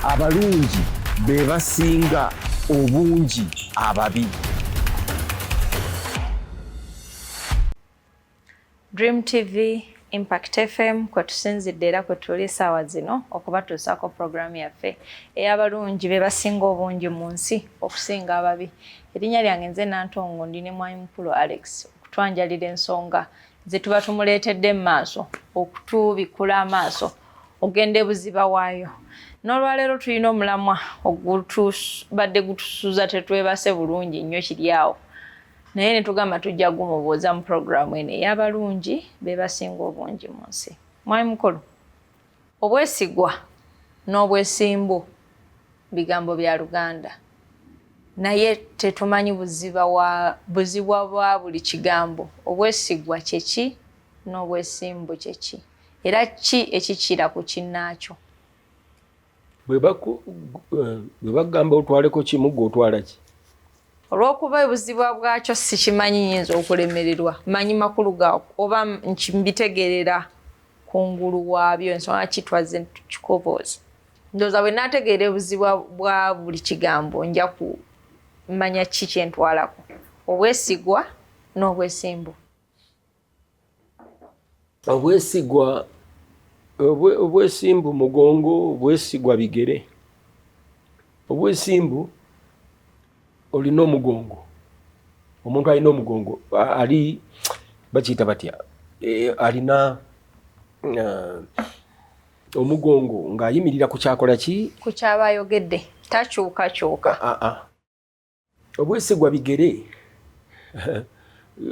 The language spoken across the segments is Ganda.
abalungi be basinga obungi ababi. Dream TV, Impact FM kwe tusinzidde era kwe tuli ssaawa zino okubatuusaako pulogulaamu yaffe ey'abalungi be basinga obungi mu nsi okusinga ababi. Erinnya lyange nze Nantongo ndi ne Mwami Mukulu Alex okutwanjalira ensonga ze tuba tumuleetedde mu maaso okutubikula amaaso ogenda ebuziba waayo. N'olwaleero tulina omulamwa ogutubadde gutusuza tetwebase bulungi nnyo kiri awo. Naye ne tugamba tujja gumubuuza mu pulogulaamu eno ey'abalungi be basinga obungi mu nsi. Mwami Mukulu, obwesigwa n'obwesimbu bigambo bya Luganda. Naye tetumanyi buzibwa bwa buli kigambo. Obwesigwa kye ki n'obwesimbu kye ki? Era ki ekikira ku kinnaakyo? Bwe bagamba otwaleko kimu gwe otwala ki? Olw'okuba ebuzibwa bwakyo sikimanyi nyinza okulemererwa. Manyi makulu gaako oba mbitegerera kungulu waabyo ensonga kitwaze tukikobozi. Ndowooza bwe naategeera ebuzibwa bwa buli kigambo nja kumanya ki kyentwalako. Obwesigwa n'obwesimbu. Obwesimbu mugongo, obwesigwa bigere. Obwesimbu olina omugongo. Omuntu alina omugongo ali bakiyita batya alina omugongo ng'ayimirira ku kyakola ki? Ku kyaba ayogedde takyukakyuka. Obwesigwa bigere.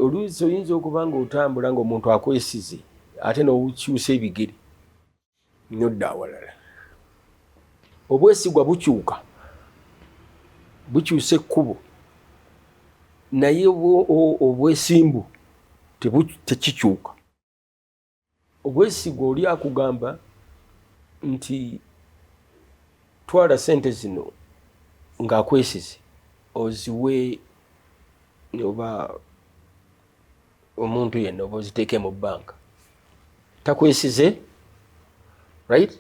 Oluusi oyinza okuba ng'otambula ng'omuntu akwesize ate n'okyusa ebigere nyodda awalala. Obwesigwa bukyuka. Bukyusa ekkubo naye obwesimbu tekikyuka. Obwesigwa oli akugamba nti twala sente zino ng'akwesize oziwe oba omuntu yenna oba oziteeke mu bbanka takwesize, right?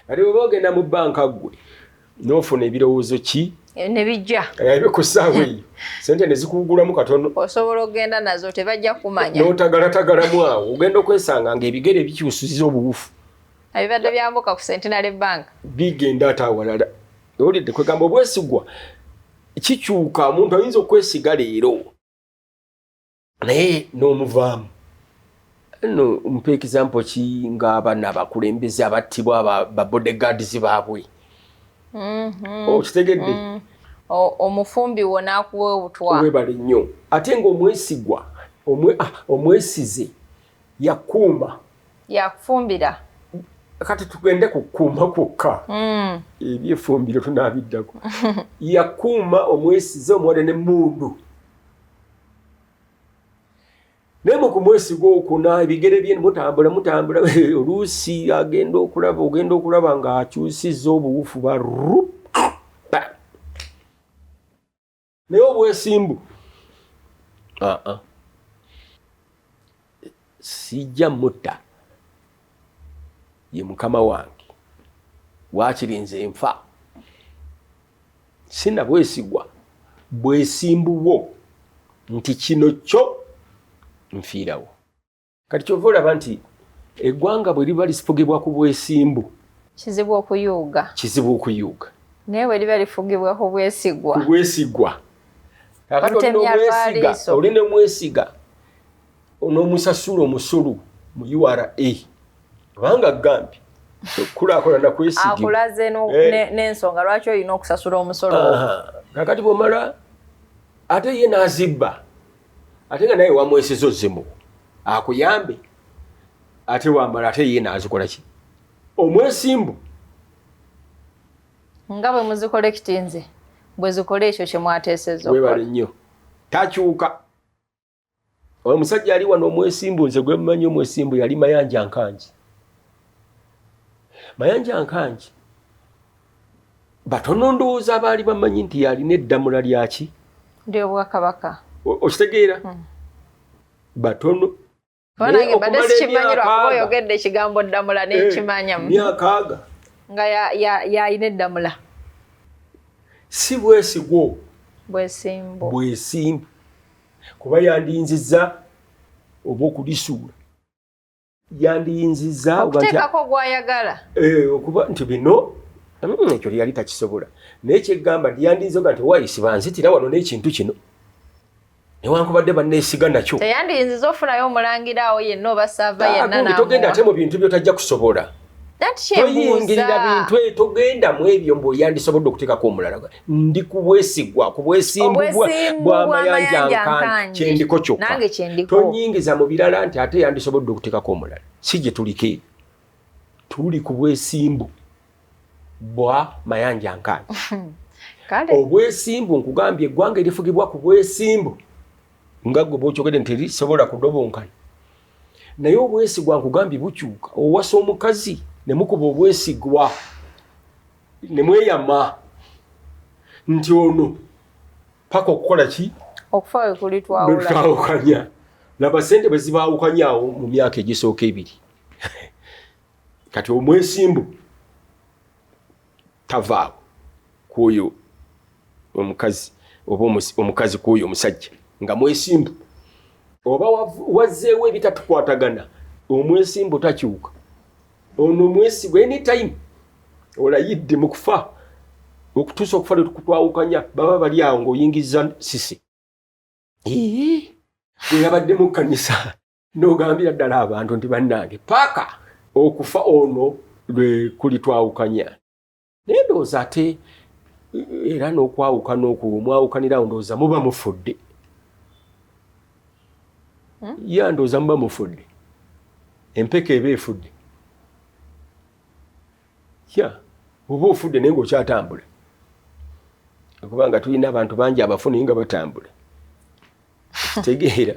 Ate bw'oba ogenda mu bbanka ggwe n'ofuna ebirowoozo ki? Ne bijja. Ku ssaawa eyo sente ne zikuugulamu katono. Osobola ogenda nazo tebajja kumanya. N'otagalatagalamu awo ogenda okwesanga ng'ebigere bikyusiza obuwufu. Ebibadde byambuka ku Centenary Bank. Bigenda ate awalala. Owulidde kwegamba obwesigwa kikyuka. Omuntu ayinza okwesiga leero naye n'omuvaamu. No mpa example ki ng'abaana abakulembeze abattibwa ba bodyguards baabwe. Okitegedde? Omufumbi wo n'akuwa obutwa. Webale nnyo. Ate ng'omwesigwa omwesize yakuuma. Yakufumbira. Kati tugende ku kukuuma kwokka. Ebyefumbiro tunaabiddako. Yakuuma omwesize omuwala n'emmundu. Naye mu kumwesigwa okwo ebigere bye mutambula oluusi ogenda okulaba ng'akyusizza obuwufu naye obwesimbu sijja mutta ye mukama wange waakiri nze nfa sina bwesigwa bwesimbu bwo nti kino kyo nfiirawo. Kati kyova olaba nti eggwanga bwe liba lisifugibwa ku bwesimbu kizibu okuyuuga. Naye bwe liba lifugibwa ku bwesigwa. Olina omwesiga onoomusasula omusolo mu URA kubanga gambye okulaakulana kwesigibwa. Akulaze n'ensonga lwaki olina okusasula omusolo. Kakati bw'omala ate ye n'azibba ate nga naye wamwesiza ozzimu akuyambe ate wamala ate ye n'azikola ki? Omwesimbu nga bwe muzikolekiti nze bwe zikola ekyo kye mwateesezza okukola. Webale nnyo. Takyuka. Omusajja ali wano omwesimbu nze gwe mmanyi omwesimbu yali Mayanja Nkanji. Mayanja Nkanji batono ndowooza abaali bamanyi nti yalina eddamula lyaki? Ndi Obwakabaka. Okitegeera? Batono. Banange badde sikimanyi lwakuba oyogedde ekigambo ddamula n'ekimanya. Myaka aga nga ya ineddamula si bwesigwo bwesimbu kuba yandiyinziza oba okulisuula yandiyinziza okuteekako gwayagala okuba nti bino ekyo lyali takisobola naye kyeggamba ndiyandiyinza nti wayisi banzitira wano n'ekintu kino newankubadde banneesiga nakyo teyandiyinziza ofunayo omulangira awo yenna oba saava yenna togenda ate mu bintu byotajja kusobola toyingirira bintu togenda mu ebyo mbuyandisobodde okuteekako omulala ndi ku bwesigwa ku bwesimbu bw'amayanja nkanje kyendiko kyokka tonyingiza mu birala nti ate yandisobodde okuteekako omulala si gye tuliko eyo tuli ku bwesimbu bwa mayanja nkanje obwesimbu nkugambye eggwanga erifugibwa ku bwesimbu nga gwe bwokyogedde nti erisobola kudobonkana naye obwesigwa nkugambye bukyuka owasa omukazi nemukuba obwesigwa nemweyama nti ono paka okukola ki okufa kulitwawukanya laba sente bwe zibaawukanyawo mu myaka egisooka 2 kati omwesimbu tavaawo kwoyo omukazi oba omukazi kwoyo omusajja nga mwesimbu oba wazzeewo ebitatukwatagana omwesimbu takyuka ono mwesigwa anytime olayidde mu kufa okutuusa okufa letukutwawukanya baba bali awo ng'oyingiza sisi bwe yabadde mu kkanisa n'ogambira ddala abantu nti bannange paaka okufa ono lwe kulitwawukanya naye ndowooza ate era n'okwawukana okwo mwawukanirawo ndowooza muba mufudde ndowooza muba mufudde empeka eba efudde oba ofudde naye ng'okyatambula okubanga tulina abantu bangi abafu naye nga batambula kitegeera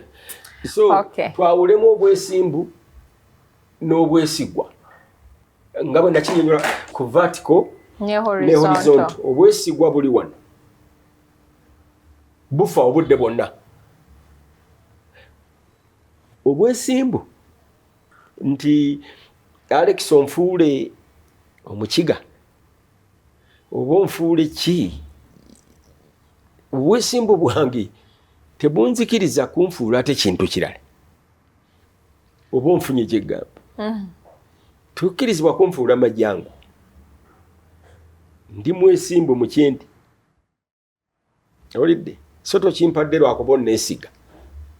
so twawulemu obwesimbu n'obwesigwa nga bwe nakinyonyola ku vertical ne horizontal obwesigwa buli wano bufa obudde bwonna obwesimbu nti Alex onfuule omukiga oba onfuule ki obwesimbu bwange tebunzikiriza kunfuula ate kintu kirala oba onfunye gyeggamba tukkirizibwa kunfuula majjangu ndi mwesimbu mu kyendi olidde so tokimpadde lwakuba onneesiga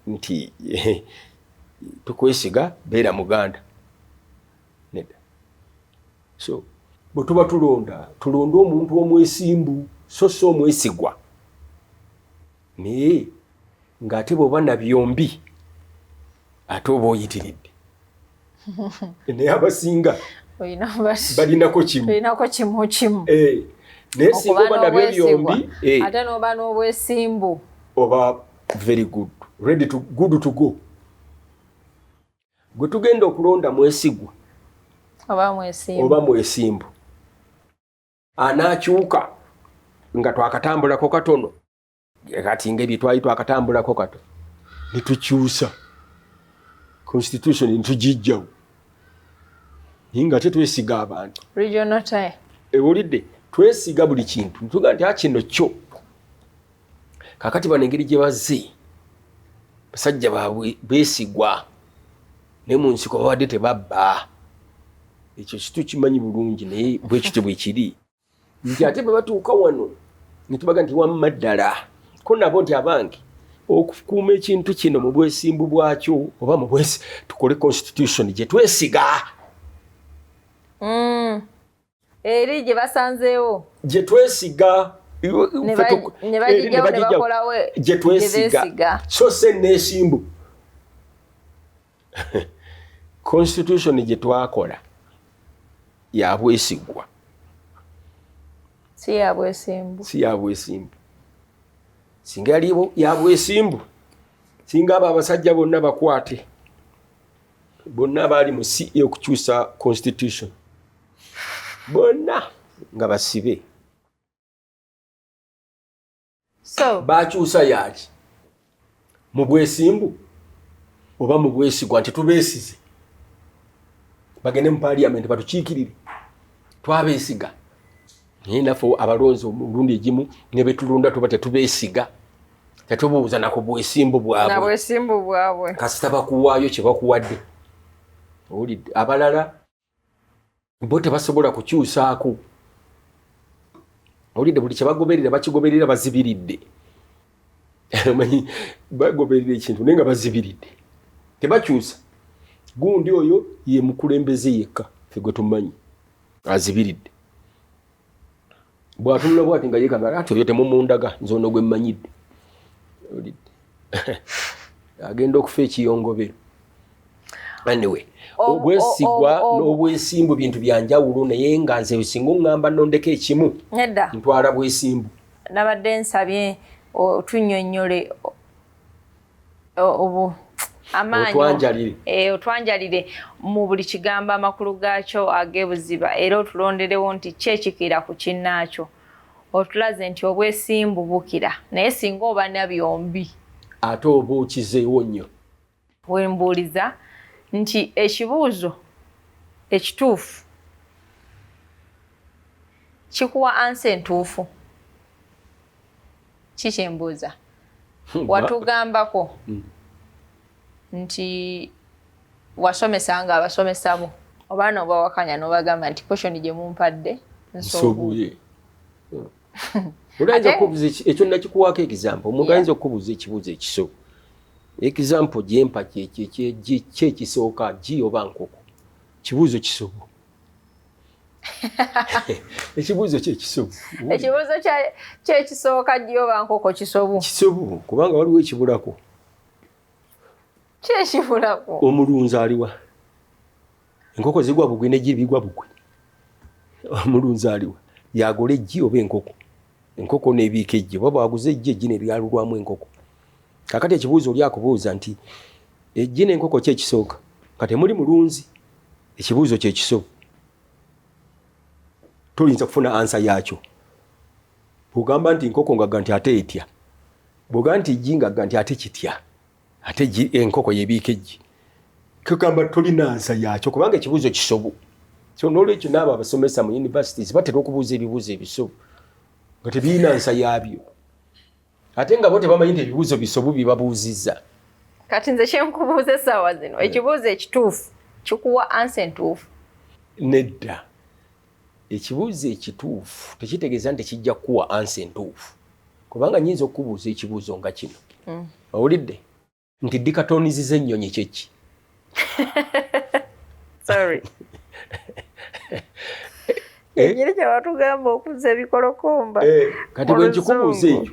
nti tukwesiga beera muganda nedda so bwe tuba tulonda omuntu omwesimbu so si omwesigwa naye ng'ate bw'oba na byombi ate oba oyitiridde naye abasinga balinako kimu naye singa oba nabyo byombi ate n'oba n'obwesimbu oba very good ready to good to go gwe tugenda okulonda mwesigwa oba mwesimbu anaakyuka nga twakatambulako katono kati ng'ebyo twali twakatambulako katono nitukyusa constitution nitugijjawo naye nga tetwesiga abantu ewulidde twesiga buli kintu nituga nti kino kyo kakati bano engeri gye bazze basajja baabwe beesigwa naye mu nsiko babadde tebabba ekyo kitu kimanyi bulungi naye bwe kityo bwe kiri nti ate bwe batuuka wano ne tubaga nti wamma ddala ko nabo nti abange okukuuma ekintu kino mu bwesimbu bwakyo oba mu bwesi tukole constitution gye twesiga eri gye basanzeewo gye twesiga gye twesiga so se neesimbu constitution gye twakola yabwesigwa si yabwesimbu singa yaliwo yabwesimbu singa abo abasajja bonna bakwate bonna baali mu si y'okukyusa constitution bonna nga basibe bakyusa yaki mu bwesimbu oba mu bwesigwa nti tubeesize bagende mu parliament batukiikirire twabeesiga naye naffe abalonzi omulundi egimu ne betulonda tuba tetubeesiga tetubuuza nako bwesimbu bwabwe kasita bakuwaayo kye bakuwadde owulidde abalala bo tebasobola kukyusaako owulidde buli kye bagoberera bakigoberera bazibiridde manyi bagoberera ekintu naye nga bazibiridde tebakyusa gundi oyo ye mukulembeze yekka ffe gwe tumanyi azibiridde bw'atunula bw'ati nga yekanga ati oyo temumundaga nze ono gwe mmanyidde agenda okufa ekiyongobero anyway obwesigwa n'obwesimbu bintu byanjawulo naye nga nze singa oŋŋamba nondeko ekimu nedda ntwala bwesimbu nabadde nsabye otunnyonnyole amaanyi otwanjalire mu buli kigambo amakulu gaakyo ag'ebuziba era otulonderewo nti kyekikira ku kinnaakyo otulaze nti obwesimbu bukira naye singa oba na byombi ate oba okizeewo nnyo wembuuliza nti ekibuuzo ekituufu kikuwa ansi entuufu kikyembuuza watugambako nti wasomesanga abasomesabo oba nobawakanya nobagamba nti poshoni gye mumpadde nsobuye olayinza okubuuza ekyo nakikuwaako egizampo omuntu ayinza okubuuza ekibuuzo ekisobo egizampo gyempa kyekisooka gi oba nkoko kibuuzo kisobo ekibuuzo kyekisobo ekibuuzo kyekisooka gi oba nkoko kisobo kubanga waliwo ekibulako kyekibulako omulunzi aliwa enkoko zigwa bugwi negiri bigwa bugwi omulunzi aliwa yagula eggi oba enkoko n'ebiika eggi oba bwaguza eggi neryalulwamu enkoko kakati ekibuuzo oli akubuuza nti eggi n'enkoko kyekisooka nga temuli mulunzi ekibuuzo kyekisobo toyinza kufuna ansa yaakyo bwogamba nti nkoko ngaga nti ate etya bwogamba nti eggi ngaga nti ate kitya ate enkoko yebiika eggi kugamba tolina ansa yaakyo kubanga ekibuuzo kisobo so n'olwekyo n'abo abasomesa mu universities batera okubuuza ebibuuzo ebisobo nga tebirina ansa yaabyo ate nga bo tebamanyi nti ebibuuzo bisobo bibabuuzizza kati nze kyenkubuuza essaawa zino ekibuuzo ekituufu kikuwa ansa entuufu nedda ekibuuzo ekituufu tekitegeeza nti kijja kukuwa ansa entuufu kubanga nyinza okubuuza ekibuuzo nga kino owulidde nti dikatoniziza ennyonyi kyeki sorry nyiri kyewatugamba okuzza ebikolokomba kati bwe nkikubuuza ekyo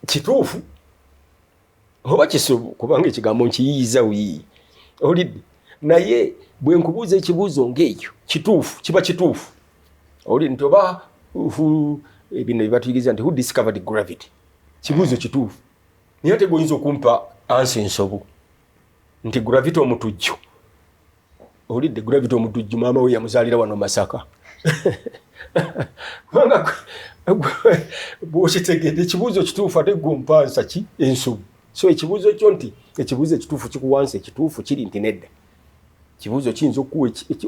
kituufu oba kisobo kubanga ekigambo nkiyiiza wiiyi owulidde naye bwe nkubuuza ekibuuzo ng'ekyo kituufu kiba kituufu owulidde nti oba bino byebatuyigiriza nti who discovered gravity kibuuzo kituufu naye ate goyinza okumpa ansi ensobo nti gravity omutujju owulidde gravity omutujju maama we yamuzaalira wano Masaka kubanga bw'okitegedde ekibuuzo kituufu ate gumpa ansa ki ensobo so ekibuuzo kyo nti ekibuuzo ekituufu kikuwa ansa ekituufu kiri nti nedda kibuuzo kiyinza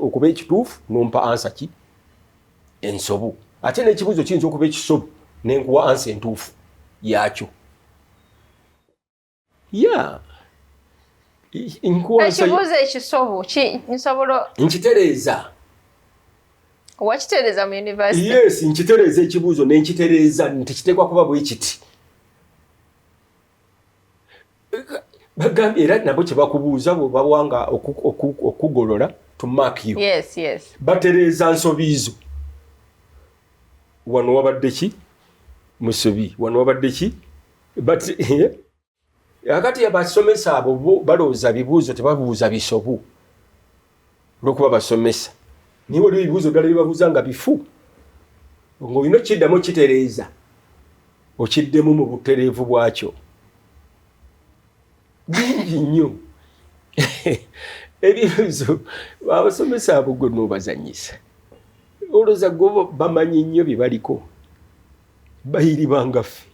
okuba ekituufu nompa ansa ki ensobo ate n'ekibuuzo kiyinza okuba ekisobo nenkuwa ansa entuufu yaakyo ekibuuzo ekisobo nsobola nkitereeza wakitereeza mu university yes nkitereeza ekibuuzo nenkitereeza nti kiteekwa kuba bwe kiti bagambye era nabo kye bakubuuza bw'oba wanga okugolola to mark you yes batereeza nsobiizo wano wabadde ki musobi wano wabadde ki but akati abasomesa abo balowooza bibuuzo tebabuuza bisobo olwokuba basomesa niwe oli ebibuuzo ddala byebabuuza nga bifu ng'olina okiddamu okitereeza okiddemu mu butereevu bwakyo bingi nnyo ebibuuzo abasomesa abo gwe n'obazanyisa olowooza gwe bamanyi nnyo bye baliko bayiribanga ffe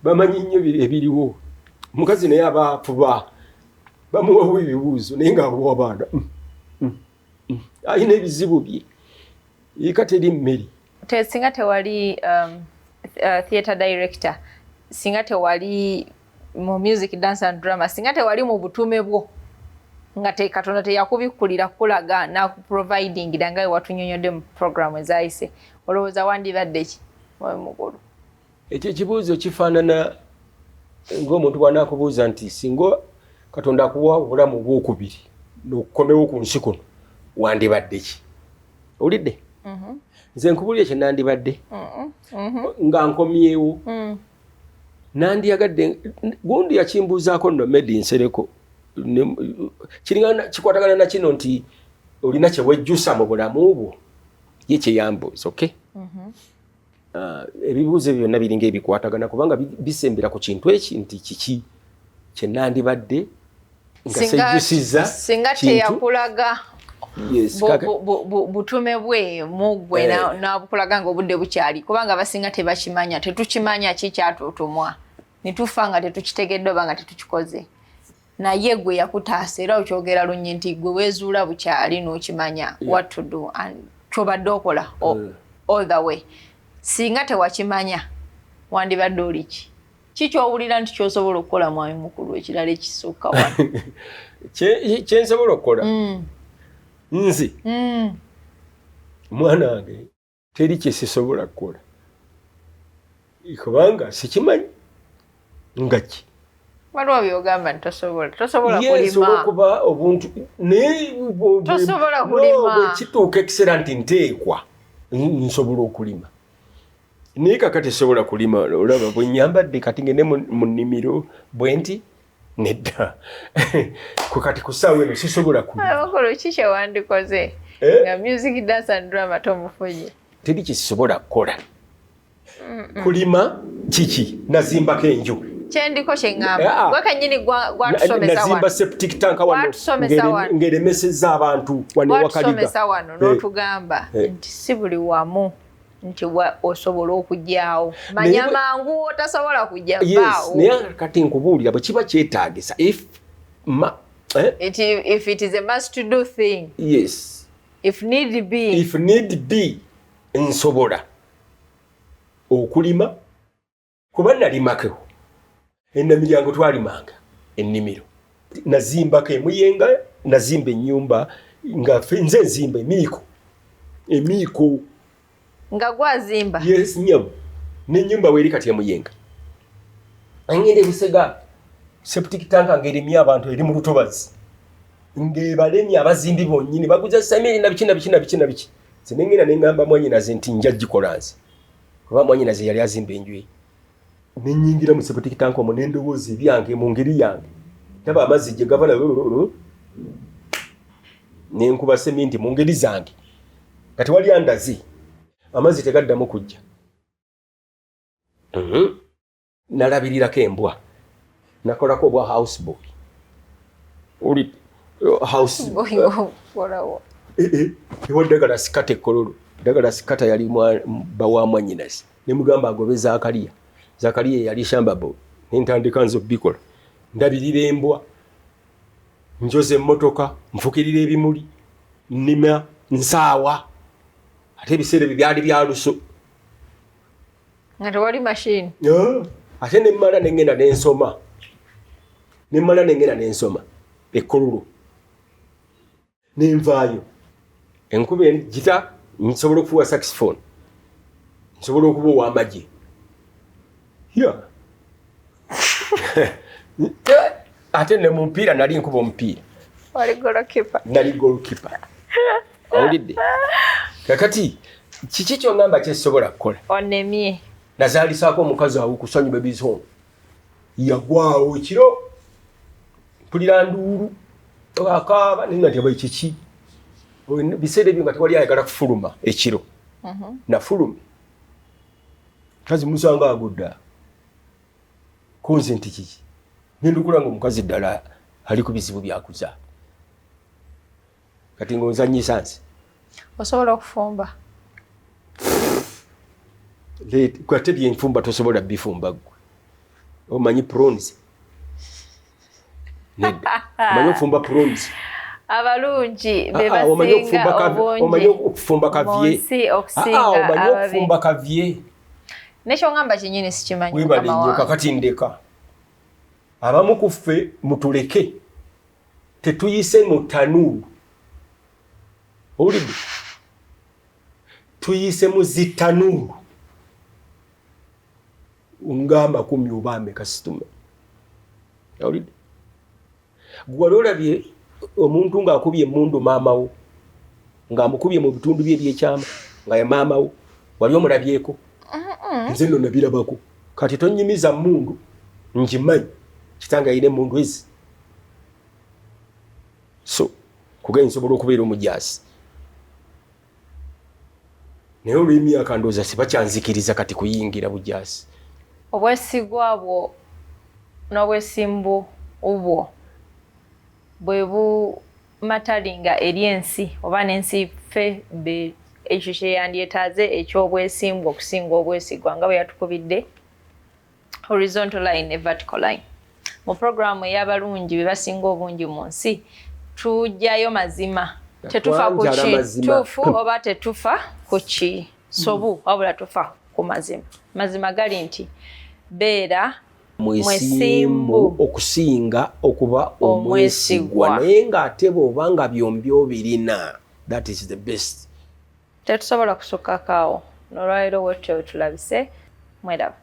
bamanyi nnyo ebiriwo omukazi naye abaafuba bamuwawo ebibuuzo naye ng'abuwa baana ayina ebizibu bye yika teri mmeri singa tewali theatre director singa tewali mu music dance and drama singa tewali mu butume bwo nga Katonda teyakubikkulira kulaga na providing dangaye watunyonyodde mu program ezayise olowooza wandibadde ki mukulu ekyo ekibuuzo kifaanana ng'omuntu bw'anaakubuuza nti singa Katonda akuwa obulamu bwokubiri n'okukomewo ku nsi kuno wandibadde ki owulidde nze nkubulira kye nandibadde nga nkomyewo nandiyagadde gundi yakimbuuzaako nno Medi Nsereko kikwatagana na kino nti olina kyewejjusa mu bulamu bwo ye kyeyambuuza okay ebibuuzo ebyo byonna biringa ebikwatagana kubanga bisembera ku kintu eki nti kiki kye nandibadde nga sejjusiza singa teyakulaga butume bwe mugwe nabukulaga nga obudde bukyali kubanga abasinga tebakimanya tetukimanya kikyatutumwa nitufa nga tetukitegedde oba nga tetukikoze naye gwe yakutaasa era okyogera lunye nti gwe weezuula bukyali n'okimanya what to do and kyobadde okola all the way singa tewakimanya wandibadde oli ki kyowulira nti kyosobola okukola mwami mukulu ekirala ekisukka wano kyensobola okukola nze mwana wange teri kyesisobola kukola kubanga sikimanyi nga ki waliwo byogamba nti tosobola kulima okuba obuntu tosobola kulima bwekituuka ekiseera nti nteekwa nsobola okulima naye kakati sobola kulima olaba bwe nyambadde kati ngende mu nnimiro bwe nti nedda kati ku ssaawa eno sisobola kulima ki kyewandikoze nga music dance and drama tomufunye teri kyekisobola kukola kulima kiki nazimbako enju kyendiko kyeŋŋamba gwe kennyini gwatusomesa nazimba septic tank wano ng'eremesezza abantu wano wakaliga gwatusomesa wano n'otugamba nti si buli wamu nti osobola okujjaawo manya mangu otasobola kujja bbaawo naye kati nkubuulira bwe kiba kyetaagisa if it is a must to do thing yes if need be nsobola okulima kuba nalimako ennamiryango twalimanga ennimiro nazimbako emuyenga nazimba ennyumba nga nze nzimba emiiko nga gwazimba yes nyamu n'ennyumba weeri kati emuyenga ngende Busega septic tank ng'erimye abantu eri mu lutobazi ng'ebalemye abazimbi bonnyini baguza samiri na biki zinengenda n'engamba mwanyinaze nti nja gikola nze kuba mwanyinaze yali azimba enju ye nenyingira mu septic tank omwo n'endowooza ebyange mu ngeri yange taba amazzi gye gava n'enkuba seminti mu ngeri zange kati wali andazi amazzi tegaddamu kujja nalabirirako embwa nakolako obwa houseboy oli ewaddagala sikata ekkololo ddagala sikata yali bawa mwanyinazi nemugamba agobe Zakariya yali shambabo nintandika nzo bikola ndabirira embwa njoze emmotoka nfukirira ebimuli nnima nsaawa ate ebiseera byali bya luso nga tewali machine ate nemmala nengenda nensoma ekkololo nenvaayo enkuba gita nsobola okufuwa saxophone nsobola okuba ow'amagye ate ne mu mupiira nali nkuba omupiira nali goalkeeper awulidde kakati kiki kyongamba kyesobola kukola onemye nazaalisaako omukazi awo kusanyu bebizon yagwawo ekiro mpulira nduulu akaaba nina nti abai kiki biseera ebyo nga tewali ayagala kufuluma ekiro nafulumye kazi musanga agudda kunze nti kiki nendukula nga omukazi ddala ali ku bizibu byakuza kati ngaonzanyisa nsi osobola okufumba kwate byenfumba tosobola bifumba gwe omanyi prawns nedda omanyi okufumba prawns abalungi be basinga omanyi okufumba kavye omanyi okufumba kavye nekyo ngamba kinyini sikimanyi wibalinyo kakati ndeka abamu kuffe mutuleke tetuyise mu tanuuru owulidde tuyise mu zitanuuru nga 10 oba ameka situma owulidde gwali olabye omuntu ng'akubye emmundu maama wo ng'amukubye mu bitundu bye ebyekyama nga ye maama wo wali omulabyeko nze nno nabirabako kati tonnyimiza mmundu nkimanyi kitanga yine emmundu ezi so kugenza nsobola okubeera omujaasi naye olw'emyaka ndowooza sibakyanzikiriza kati kuyingira bujaasi obwesigwa bwo n'obwesimbu obwo bwe bumatalinga eri ensi oba n'ensi ffe ekyo kyeyandyetaaze eky'obwesimbu okusinga obwesigwa nga bwe yatukubidde horizontal line ne vertical line. Mu programu ey'abalungi be basinga obungi mu nsi tujjayo mazima tetufa ku kituufu oba tetufa ku kisobu wabula tufa ku mazima. Mazima gali nti beera mwesimbu okusinga okuba omwesigwa naye ng'ate bw'oba nga byombi obirina that is the best. Tetusobola kusukkako n'olwaliro wetyo tulabise mwedaba.